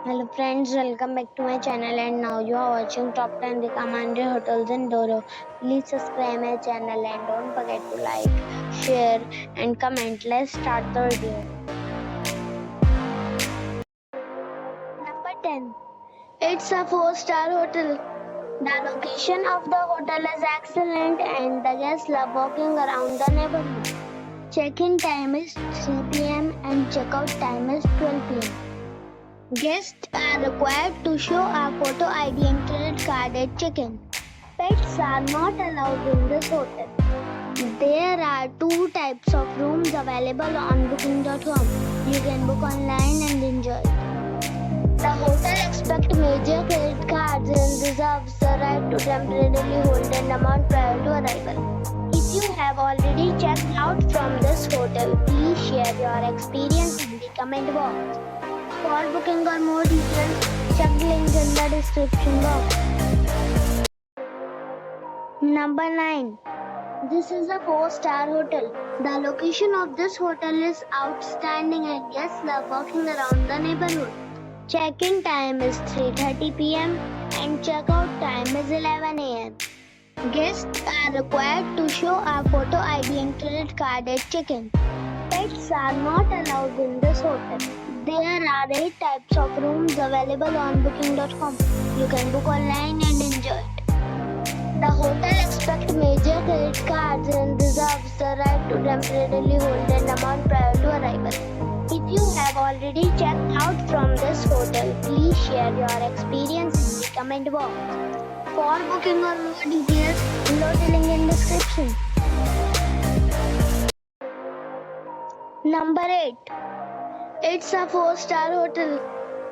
Hello friends, welcome back to my channel and now you are watching top 10 recommended hotels in Douro. Please subscribe my channel and don't forget to like, share and comment. Let's start the video. Number 10. It's a 4-star hotel. The location of the hotel is excellent and the guests love walking around the neighborhood. Check-in time is 3 p.m. and check-out time is 12 p.m. Guests are required to show a photo ID and credit card at check-in. Pets are not allowed in this hotel. There are 2 types of rooms available on booking.com. You can book online and enjoy. The hotel expects major credit cards and reserves the right to temporarily hold an amount prior to arrival. If you have already checked out from this hotel, please share your experience in the comment box. For booking or more details, check the link in the description box. Number 9. This is a 4-star hotel. The location of this hotel is outstanding and guests love walking around the neighborhood. Check-in time is 3:30 p.m. and check-out time is 11 a.m. Guests are required to show a photo ID and credit card at check-in. Pets are not allowed in this hotel. There are 8 types of rooms available on booking.com. You can book online and enjoy it. The hotel expects major credit cards and reserves the right to temporarily hold an amount prior to arrival. If you have already checked out from this hotel, please share your experience in the comment box. For booking or more details, below the link in description. Number 8. It's a 4-star hotel.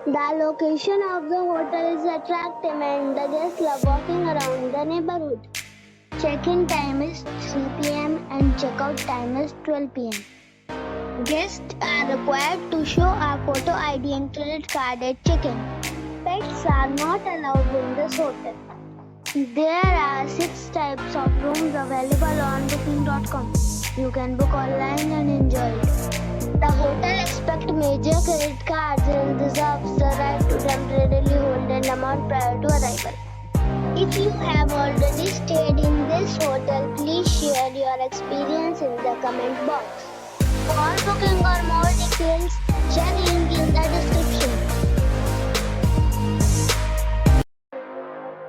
The location of the hotel is attractive and the guests love walking around the neighborhood. Check-in time is 3 p.m. and check-out time is 12 p.m. Guests are required to show a photo ID and credit card at check-in. Pets are not allowed in this hotel. There are 6 types of rooms available on booking.com. You can book online and enjoy it. The hotel expects major credit cards and reserves the right to temporarily hold an amount prior to arrival. If you have already stayed in this hotel, please share your experience in the comment box. For booking or more details, check link in the description.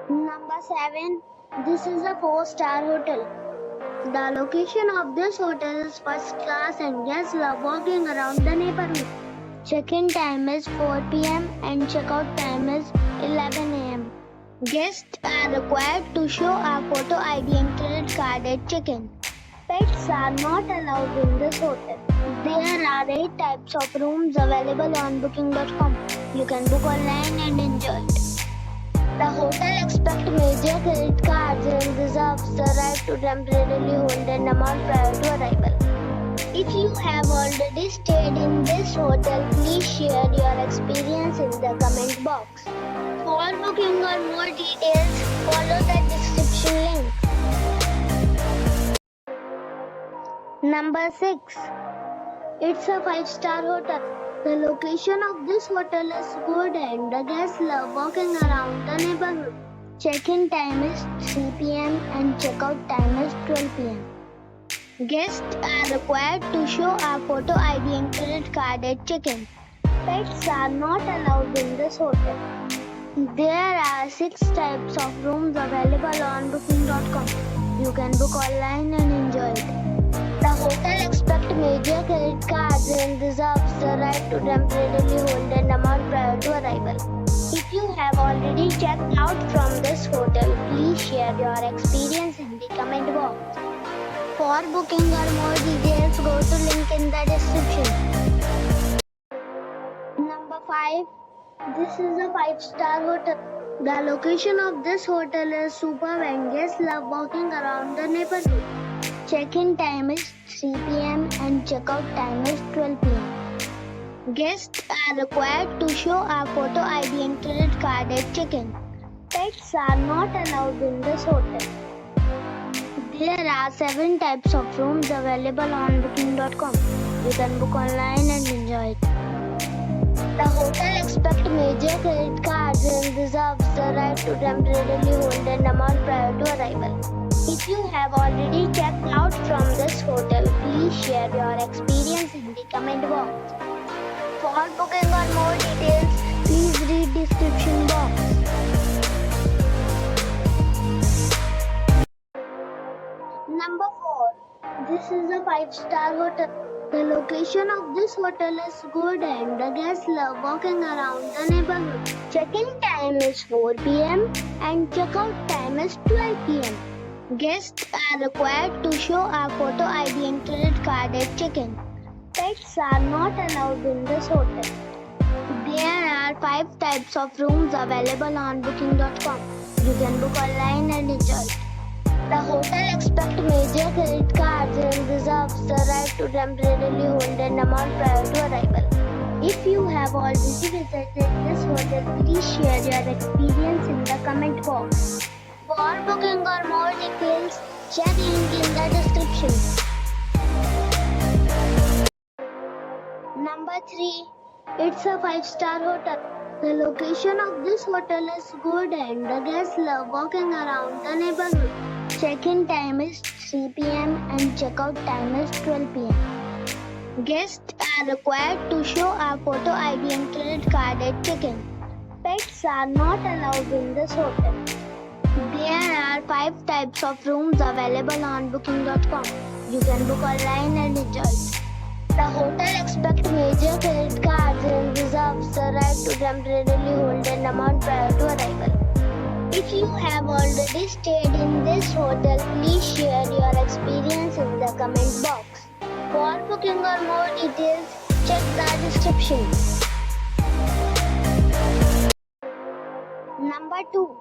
Number 7. This is a 4-star hotel. The location of this hotel is first class and guests love walking around the neighborhood. Check-in time is 4 p.m. and check-out time is 11 a.m. Guests are required to show a photo ID and credit card at check-in. Pets are not allowed in this hotel. There are 8 types of rooms available on booking.com. You can book online and enjoy it. The hotel expects major credit cards and reserves the right to temporarily hold an amount prior to arrival. If you have already stayed in this hotel, please share your experience in the comment box. For booking or more details, follow the description link. Number 6. It's a 5-star hotel. The location of this hotel is good and the guests love walking around the neighborhood. Check-in time is 3 p.m. and check-out time is 12 p.m. Guests are required to show a photo ID and credit card at check-in. Pets are not allowed in this hotel. There are 6 types of rooms available on booking.com. You can book online and enjoy it. The hotel expects major credit cards and reserves the right to temporarily hold an amount prior to arrival. If you have already checked out from this hotel, please share your experience in the comment box. For booking or more details, go to link in the description. Number 5. This is a 5-star hotel. The location of this hotel is superb and guests love walking around the neighborhood. Check-in time is 3 p.m. and check-out time is 12 p.m. Guests are required to show a photo ID and credit card at check-in. Pets are not allowed in this hotel. There are 7 types of rooms available on booking.com. You can book online and enjoy it. The hotel expects major credit cards and reserves the right to temporarily hold an amount prior to arrival. If you have already checked out from this hotel, please share your experience in the comment box. For booking or more details, please read description box. Number 4. This is a 5-star hotel. The location of this hotel is good and the guests love walking around the neighborhood. Check-in time is 4 p.m. and check-out time is 12 p.m. Guests are required to show a photo ID and credit card at check-in. Pets are not allowed in this hotel. There are 5 types of rooms available on booking.com. You can book online and enjoy it. The hotel expects major credit cards and reserves the right to temporarily hold an amount prior to arrival. If you have already visited this hotel, please share your experience in the comment box. For booking or more details, check link in the description. Number 3. It's a 5-star hotel. The location of this hotel is good and the guests love walking around the neighborhood. Check-in time is 3 p.m. and check-out time is 12 p.m. Guests are required to show a photo ID and credit card at check-in. Pets are not allowed in this hotel. There are 5 types of rooms available on booking.com. You can book online and enjoy it. The hotel expects major credit cards and reserves the right to temporarily hold an amount prior to arrival. If you have already stayed in this hotel, please share your experience in the comment box. For booking or more details, check the description. Number 2.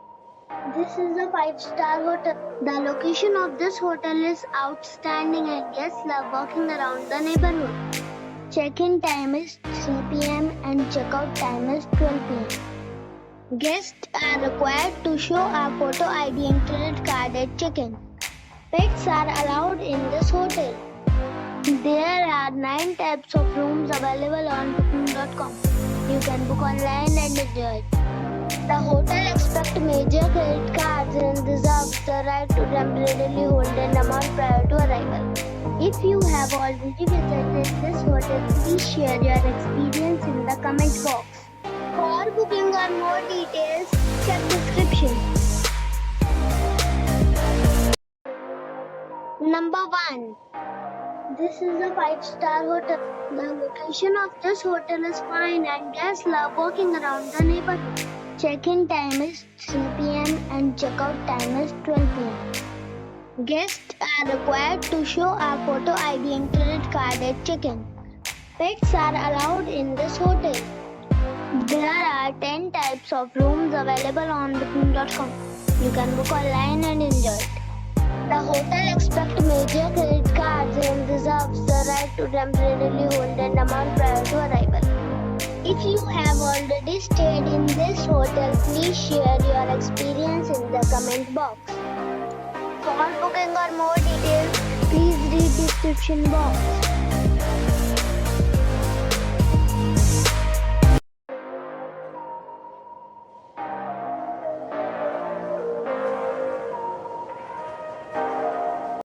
This is a 5-star hotel. The location of this hotel is outstanding and guests love walking around the neighborhood. Check-in time is 3 p.m. and check-out time is 12 p.m. Guests are required to show a photo ID and credit card at check-in. Pets are allowed in this hotel. There are 9 types of rooms available on booking.com. You can book online and enjoy it. The hotel expects major credit cards and reserves the right to temporarily hold an amount prior to arrival. If you have already visited this hotel, please share your experience in the comment box. For booking or more details, check description. Number 1. This is a 5-star hotel. The location of this hotel is fine and guests love walking around the neighborhood. Check-in time is 3 p.m. and check-out time is 12 p.m. Guests are required to show a photo ID and credit card at check-in. Pets are allowed in this hotel. There are 10 types of rooms available on booking.com. You can book online and enjoy it. The hotel expects major credit cards and reserves the right to temporarily hold an amount prior to arrival. If you have already stayed in this hotel, please share your experience in the comment box. For booking or more details, please read description box.